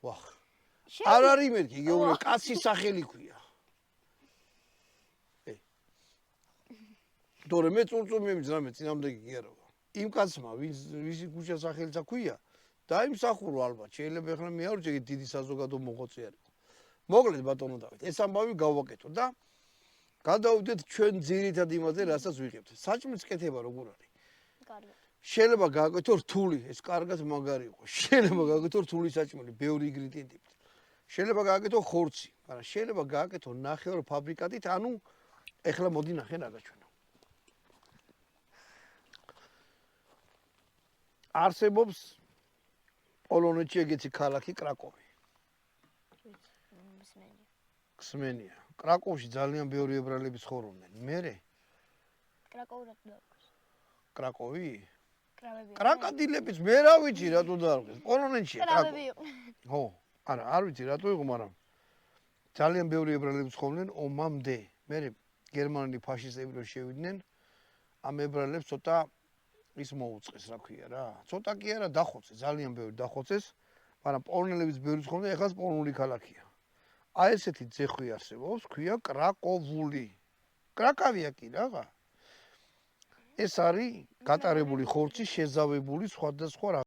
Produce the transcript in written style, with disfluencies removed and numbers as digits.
ვახ. არ არის მეთქი, გეუბნები, კაცის სახელი ქვია. თორე მე წურწუმები ძრამე წინამდები კი არა ვარ. იმ კაცმა, ვისი ქუჩა სახელიც აქვია, დაიმსახურო ალბათ. შეიძლება ეხლა მე არ ვჭი დიდი საზოგადო მოღვაწე არის. მოკლედ ბატონო დავით, ეს ამბავი გავაკეთო და გადავიდეთ ჩვენ ძირითად იმაზე, რასაც ვიღებთ. საჭმლის კეთება როგორ არის? კარგი. შეიძლება გააკეთო რთული, ეს კარგად მაგარი იყო. შეიძლება გააკეთო რთული საჭმელი, ბევრი ინგრედიენტით. შეიძლება გააკეთო ხორცი, მაგრამ შეიძლება გააკეთო ნახევარ ფაბრიკატით, ანუ ეხლა მოდი ნახე რა გაჩვენო. არსებობს პოლონეთში ეგეთი ქალაქი კრაკოვი. გსმენია. კრაკოვში ძალიან ბევრი ებრაელები ცხოვრობდნენ. მერე კრაკოვი რატო დაარქვეს? კრაკოვი? კრავები. კრაკადილებიც მე რა ვიცი რატო დაარქვეს. პოლონეთშია კრავები იყო. ხო, არა, არ ვიცი რატო იყო, მაგრამ ძალიან ბევრი ებრაელები ცხოვრობდნენ ომამდე. მერე გერმანელი ფაშისტები რო შევიდნენ, ამ ებრაელებს ცოტა ის მოუწყეს, რა ქვია რა. ცოტა კი არა, დახოცეს, ძალიან ბევრი დახოცეს, მაგრამ პოლონელებიც ბევრი ცხოვრობდნენ, ეხლა პოლონური ქალაქია. აი ესეთი ძეხვი არსებობს, ქვია კრაკოვული. კრაკავია კი რაღა. ეს არის გატარებული ხორცი, შეზავებული სხვადასხვა